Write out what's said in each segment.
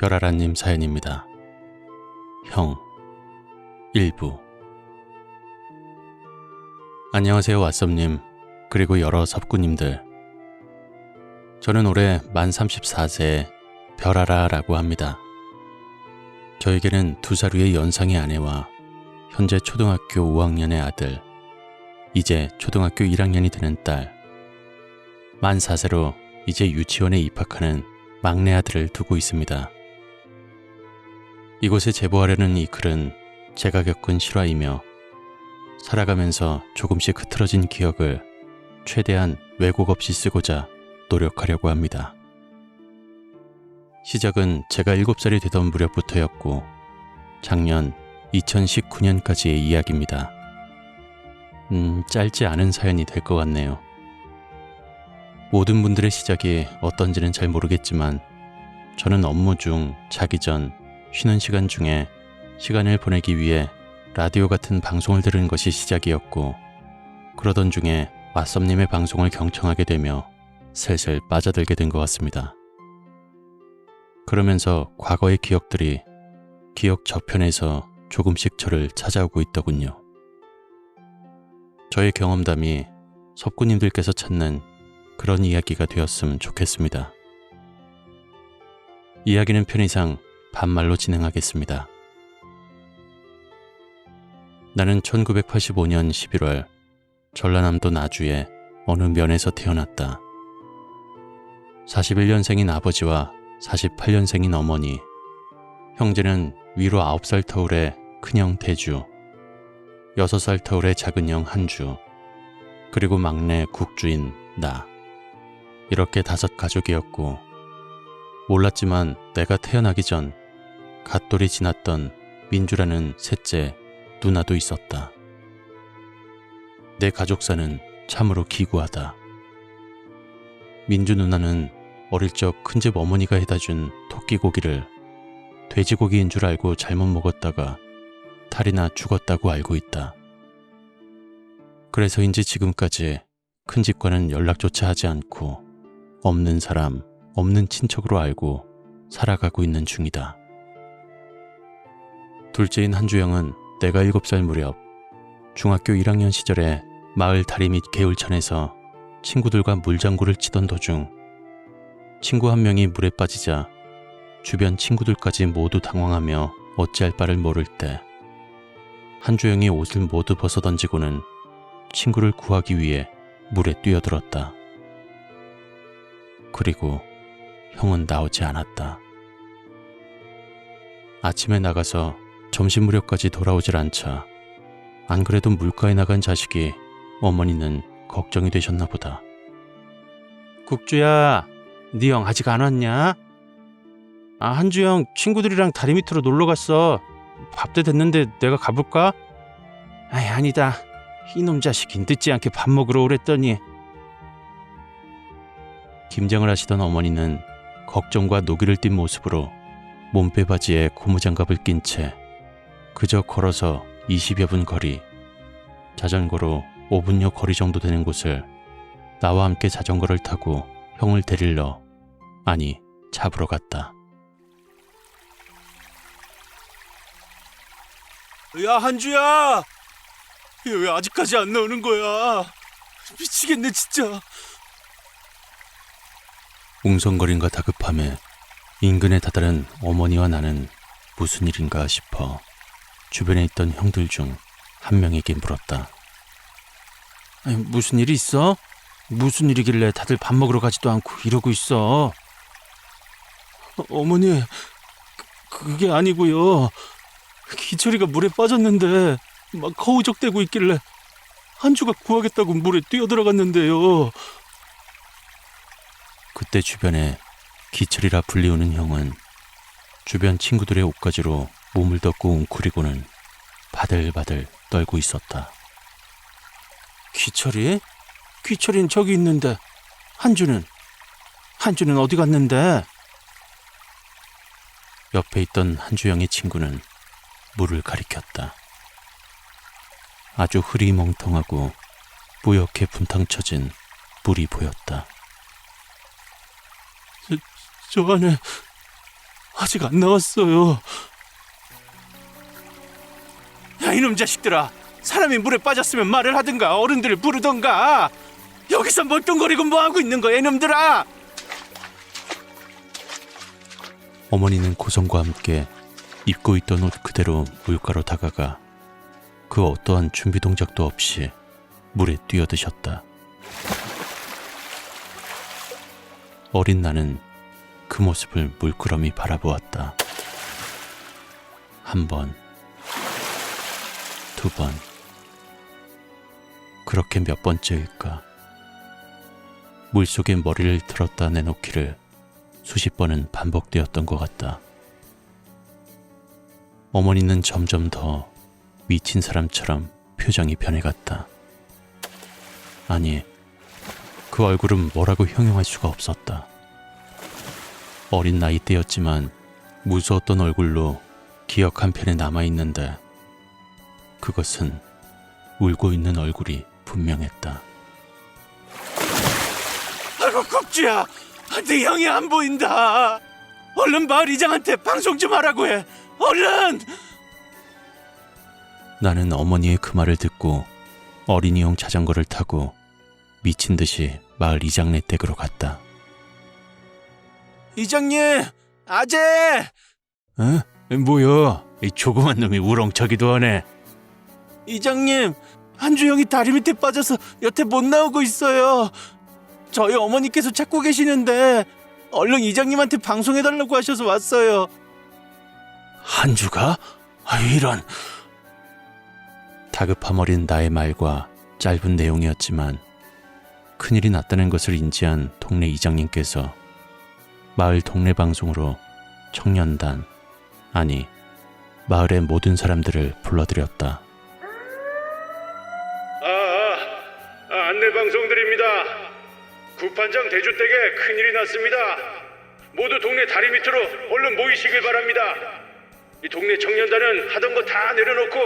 별아라님 사연입니다. 형, 일부. 안녕하세요 왓썹님, 그리고 여러 섭구님들. 저는 올해 만 34세의 별아라라고 합니다. 저에게는 2살 위의 연상의 아내와 현재 초등학교 5학년의 아들, 이제 초등학교 1학년이 되는 딸, 만 4세로 이제 유치원에 입학하는 막내 아들을 두고 있습니다. 이곳에 제보하려는 이 글은 제가 겪은 실화이며 살아가면서 조금씩 흐트러진 기억을 최대한 왜곡 없이 쓰고자 노력하려고 합니다. 시작은 제가 7살이 되던 무렵부터였고 작년 2019년까지의 이야기입니다. 짧지 않은 사연이 될 것 같네요. 모든 분들의 시작이 어떤지는 잘 모르겠지만 저는 업무 중, 자기 전, 쉬는 시간 중에 시간을 보내기 위해 라디오 같은 방송을 들은 것이 시작이었고 그러던 중에 왓썹님의 방송을 경청하게 되며 슬슬 빠져들게 된 것 같습니다. 그러면서 과거의 기억들이 기억 저편에서 조금씩 저를 찾아오고 있더군요. 저의 경험담이 섭구님들께서 찾는 그런 이야기가 되었으면 좋겠습니다. 이야기는 편의상 반말로 진행하겠습니다. 나는 1985년 11월 전라남도 나주의 어느 면에서 태어났다. 41년생인 아버지와 48년생인 어머니, 형제는 위로 9살 터울의 큰형 대주, 6살 터울의 작은형 한주, 그리고 막내 국주인 나. 이렇게 5 가족이었고 몰랐지만 내가 태어나기 전 갓돌이 지났던 민주라는 셋째 누나도 있었다. 내 가족사는 참으로 기구하다. 민주 누나는 어릴 적 큰집 어머니가 해다준 토끼고기를 돼지고기인 줄 알고 잘못 먹었다가 탈이나 죽었다고 알고 있다. 그래서인지 지금까지 큰집과는 연락조차 하지 않고 없는 사람, 없는 친척으로 알고 살아가고 있는 중이다. 둘째인 한주영은 내가 7살 무렵 중학교 1학년 시절에 마을 다리 밑 개울천에서 친구들과 물장구를 치던 도중 친구 한 명이 물에 빠지자 주변 친구들까지 모두 당황하며 어찌할 바를 모를 때 한주영이 옷을 모두 벗어던지고는 친구를 구하기 위해 물에 뛰어들었다. 그리고 형은 나오지 않았다. 아침에 나가서 점심 무렵까지 돌아오질 않자 안 그래도 물가에 나간 자식이 어머니는 걱정이 되셨나 보다. 국주야, 네 형 아직 안 왔냐? 한주영 친구들이랑 다리 밑으로 놀러 갔어. 밥도 됐는데 내가 가볼까? 아니다. 이놈 자식이 늦지 않게 밥 먹으러 오랬더니. 김장을 하시던 어머니는 걱정과 노기를 띤 모습으로 몸빼바지에 고무장갑을 낀 채 그저 걸어서 20여 분 거리, 자전거로 5분여 거리 정도 되는 곳을 나와 함께 자전거를 타고 형을 데리러, 아니 잡으러 갔다. 야, 한주야! 왜 아직까지 안 나오는 거야? 미치겠네 진짜. 웅성거림과 다급함에 인근에 다다른 어머니와 나는 무슨 일인가 싶어 주변에 있던 형들 중 한 명에게 물었다. 무슨 일이 있어? 무슨 일이길래 다들 밥 먹으러 가지도 않고 이러고 있어? 어머니, 그게 아니고요. 기철이가 물에 빠졌는데 막 허우적대고 있길래 한주가 구하겠다고 물에 뛰어들어갔는데요. 그때 주변에 기철이라 불리우는 형은 주변 친구들의 옷가지로 몸을 덮고 웅크리고는 바들바들 떨고 있었다. 기철이? 기철이는 저기 있는데 한주는 어디 갔는데? 옆에 있던 한주영의 친구는 물을 가리켰다. 아주 흐리멍텅하고 뿌옇게 분탕 쳐진 물이 보였다. 저 안에 아직 안 나왔어요. 야, 이놈 자식들아. 사람이 물에 빠졌으면 말을 하든가 어른들을 부르던가. 여기서 멀뚱거리고 뭐하고 있는 거야, 이놈들아. 어머니는 고성과 함께 입고 있던 옷 그대로 물가로 다가가 그 어떠한 준비 동작도 없이 물에 뛰어드셨다. 어린 나는 그 모습을 물끄러미 바라보았다. 한 번, 두 번, 그렇게 몇 번째일까? 물속에 머리를 들었다 내놓기를 수십 번은 반복되었던 것 같다. 어머니는 점점 더 미친 사람처럼 표정이 변해갔다. 아니, 그 얼굴은 뭐라고 형용할 수가 없었다. 어린 나이 때였지만 무서웠던 얼굴로 기억 한편에 남아있는데 그것은 울고 있는 얼굴이 분명했다. 아이고 국주야, 네 형이 안 보인다. 얼른 마을 이장한테 방송 좀 하라고 해. 얼른! 나는 어머니의 그 말을 듣고 어린이용 자전거를 타고 미친 듯이 마을 이장네 댁으로 갔다. 이장님, 아재! 어? 뭐야? 이 조그만 놈이 우렁차기도 하네. 이장님, 한주 형이 다리 밑에 빠져서 여태 못 나오고 있어요. 저희 어머니께서 찾고 계시는데 얼른 이장님한테 방송해달라고 하셔서 왔어요. 한주가? 이런... 다급함 어린 나의 말과 짧은 내용이었지만 큰일이 났다는 것을 인지한 동네 이장님께서 마을 동네 방송으로 청년단, 아니 마을의 모든 사람들을 불러들였다. 안내방송드립니다. 구판장 대주댁에 큰일이 났습니다. 모두 동네 다리 밑으로 얼른 모이시길 바랍니다. 이 동네 청년단은 하던 거 다 내려놓고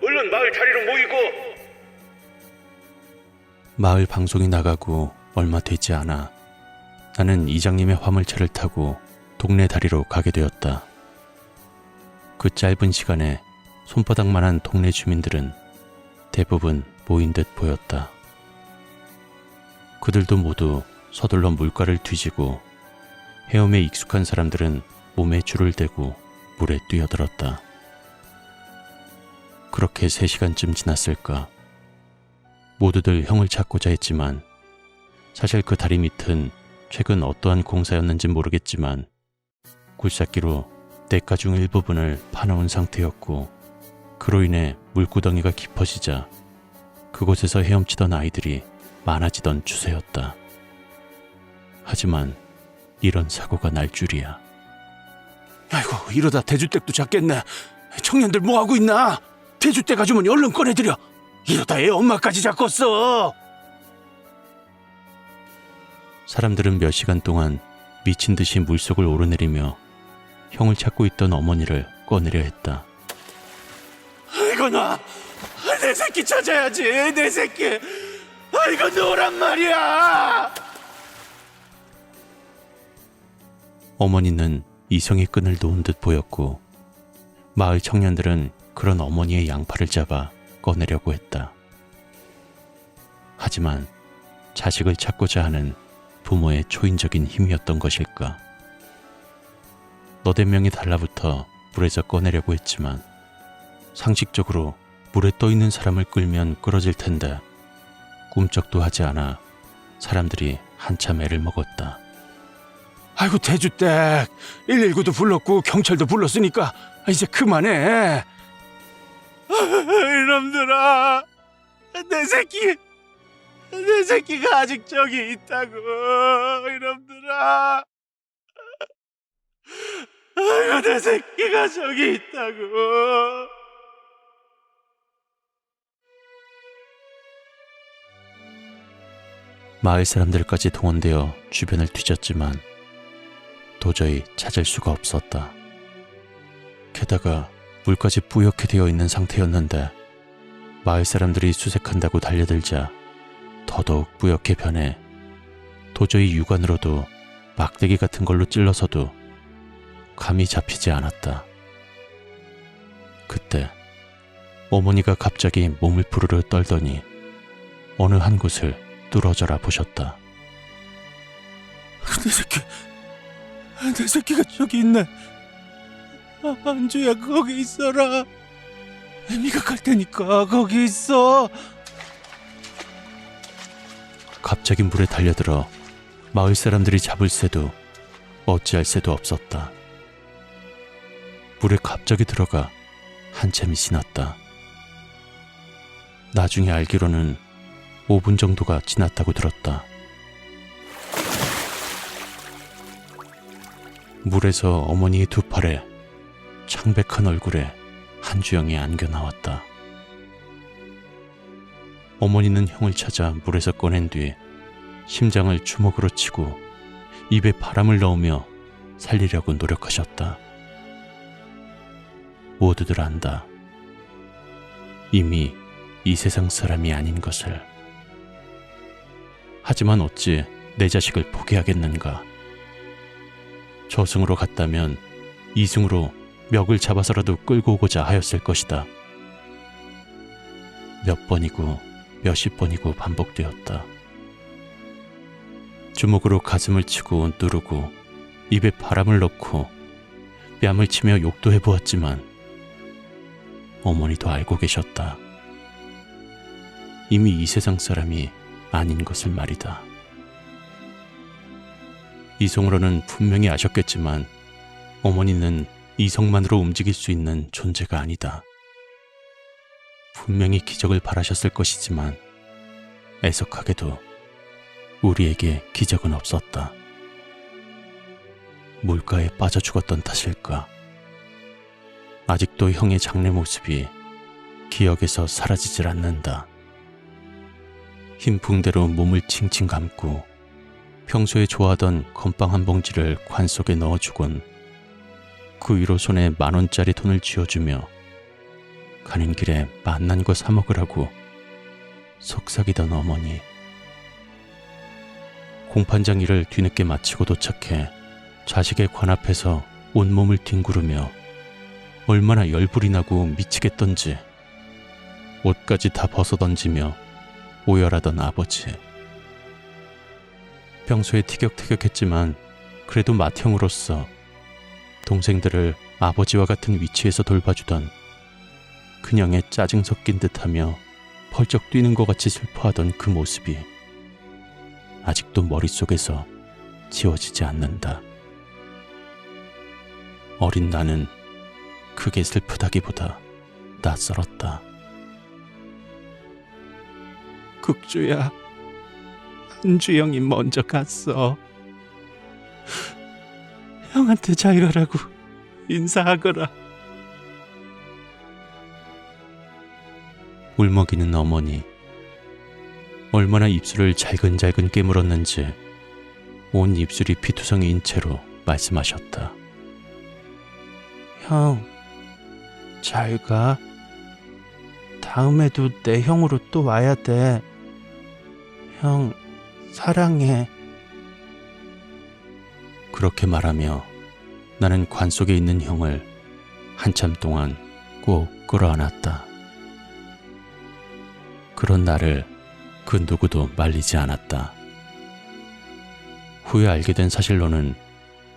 얼른 마을 다리로 모이고. 마을 방송이 나가고 얼마 되지 않아 나는 이장님의 화물차를 타고 동네 다리로 가게 되었다. 그 짧은 시간에 손바닥만한 동네 주민들은 대부분 모인 듯 보였다. 그들도 모두 서둘러 물가를 뒤지고 헤엄에 익숙한 사람들은 몸에 줄을 대고 물에 뛰어들었다. 그렇게 3시간쯤 지났을까. 모두들 형을 찾고자 했지만 사실 그 다리 밑은 최근 어떠한 공사였는지 모르겠지만 굴삭기로 냇가 중 일부분을 파놓은 상태였고 그로 인해 물구덩이가 깊어지자 그곳에서 헤엄치던 아이들이 많아지던 추세였다. 하지만 이런 사고가 날 줄이야. 아이고, 이러다 대주댁도 잡겠네. 청년들 뭐하고 있나? 대주댁 아주머니 얼른 꺼내드려. 이러다 애 엄마까지 잡겠어. 사람들은 몇 시간 동안 미친 듯이 물속을 오르내리며 형을 찾고 있던 어머니를 꺼내려 했다. 아이고, 내 새끼 찾아야지. 내 새끼. 아이고, 너란 말이야. 어머니는 이성의 끈을 놓은 듯 보였고 마을 청년들은 그런 어머니의 양팔을 잡아 꺼내려고 했다. 하지만 자식을 찾고자 하는 부모의 초인적인 힘이었던 것일까. 너댓 명이 달라붙어 물에서 꺼내려고 했지만 상식적으로 물에 떠있는 사람을 끌면 끌어질 텐데 꿈쩍도 하지 않아 사람들이 한참 애를 먹었다. 아이고, 대주댁 119도 불렀고 경찰도 불렀으니까 이제 그만해. 이놈들아, 내 새끼가 아직 저기 있다고. 이놈들아, 아이고, 내 새끼가 저기 있다고. 마을 사람들까지 동원되어 주변을 뒤졌지만 도저히 찾을 수가 없었다. 게다가 물까지 뿌옇게 되어 있는 상태였는데 마을 사람들이 수색한다고 달려들자 더더욱 뿌옇게 변해 도저히 육안으로도 막대기 같은 걸로 찔러서도 감이 잡히지 않았다. 그때 어머니가 갑자기 몸을 부르르 떨더니 어느 한 곳을 뚫어져라 보셨다. 내 새끼가 저기 있네. 안주야, 거기 있어라. 애미가 갈 테니까 거기 있어. 갑자기 물에 달려들어 마을 사람들이 잡을 새도 어찌할 새도 없었다. 물에 갑자기 들어가 한참이 지났다. 나중에 알기로는 5분 정도가 지났다고 들었다. 물에서 어머니의 두 팔에 창백한 얼굴에 한주영이 안겨 나왔다. 어머니는 형을 찾아 물에서 꺼낸 뒤 심장을 주먹으로 치고 입에 바람을 넣으며 살리려고 노력하셨다. 모두들 안다. 이미 이 세상 사람이 아닌 것을. 하지만 어찌 내 자식을 포기하겠는가. 저승으로 갔다면 이승으로 멱을 잡아서라도 끌고 오고자 하였을 것이다. 몇 번이고 몇십 번이고 반복되었다. 주먹으로 가슴을 치고 누르고 입에 바람을 넣고 뺨을 치며 욕도 해보았지만 어머니도 알고 계셨다. 이미 이 세상 사람이 아닌 것을 말이다. 이성으로는 분명히 아셨겠지만 어머니는 이성만으로 움직일 수 있는 존재가 아니다. 분명히 기적을 바라셨을 것이지만 애석하게도 우리에게 기적은 없었다. 물가에 빠져 죽었던 탓일까? 아직도 형의 장래 모습이 기억에서 사라지질 않는다. 흰 붕대로 몸을 칭칭 감고 평소에 좋아하던 건빵 한 봉지를 관 속에 넣어주곤 그 위로 손에 10,000원짜리 돈을 쥐어주며 가는 길에 맛난 거 사 먹으라고 속삭이던 어머니. 공판장 일을 뒤늦게 마치고 도착해 자식의 관 앞에서 온몸을 뒹구르며 얼마나 열불이 나고 미치겠던지 옷까지 다 벗어던지며 오열하던 아버지. 평소에 티격태격했지만 그래도 맏형으로서 동생들을 아버지와 같은 위치에서 돌봐주던 그냥의 짜증 섞인 듯하며 펄쩍 뛰는 것 같이 슬퍼하던 그 모습이 아직도 머릿속에서 지워지지 않는다. 어린 나는 그게 슬프다기보다 낯설었다. 국주야, 한주영이 먼저 갔어. 형한테 잘 가라고 인사하거라. 울먹이는 어머니. 얼마나 입술을 잘근잘근 깨물었는지 온 입술이 피투성이인 채로 말씀하셨다. 형, 잘 가. 다음에도 내 형으로 또 와야 돼. 형, 사랑해. 그렇게 말하며 나는 관 속에 있는 형을 한참 동안 꼭 끌어안았다. 그런 나를 그 누구도 말리지 않았다. 후에 알게 된 사실로는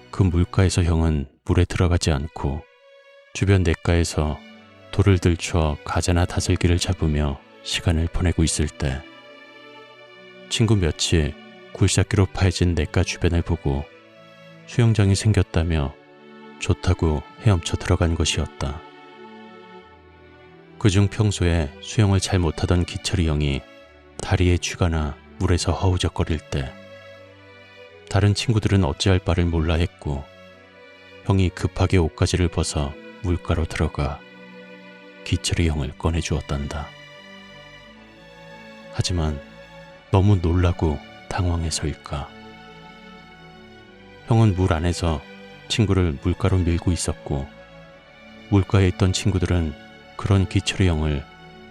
그 물가에서 형은 물에 들어가지 않고 주변 냇가에서 돌을 들춰 가재나 다슬기를 잡으며 시간을 보내고 있을 때 친구 몇이 굴삭기로 파여진 냇가 주변을 보고 수영장이 생겼다며 좋다고 헤엄쳐 들어간 것이었다. 그중 평소에 수영을 잘 못하던 기철이 형이 다리에 쥐가 나 물에서 허우적거릴 때 다른 친구들은 어찌할 바를 몰라 했고 형이 급하게 옷가지를 벗어 물가로 들어가 기철이 형을 꺼내주었단다. 하지만 너무 놀라고 당황해서일까? 형은 물 안에서 친구를 물가로 밀고 있었고 물가에 있던 친구들은 그런 기철이 형을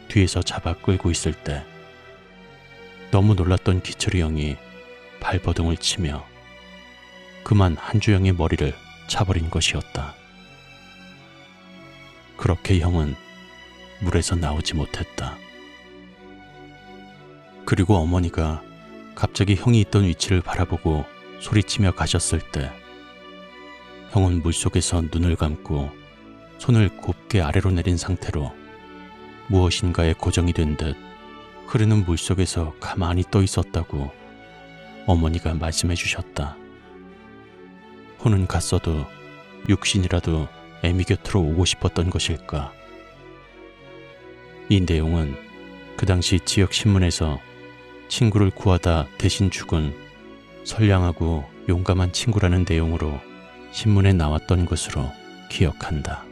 뒤에서 잡아 끌고 있을 때 너무 놀랐던 기철이 형이 발버둥을 치며 그만 한주영의 머리를 차버린 것이었다. 그렇게 형은 물에서 나오지 못했다. 그리고 어머니가 갑자기 형이 있던 위치를 바라보고 소리치며 가셨을 때 형은 물속에서 눈을 감고 손을 곱게 아래로 내린 상태로 무엇인가에 고정이 된 듯 흐르는 물속에서 가만히 떠 있었다고 어머니가 말씀해 주셨다. 혼은 갔어도 육신이라도 애미 곁으로 오고 싶었던 것일까? 이 내용은 그 당시 지역 신문에서 친구를 구하다 대신 죽은 선량하고 용감한 친구라는 내용으로 신문에 나왔던 것으로 기억한다.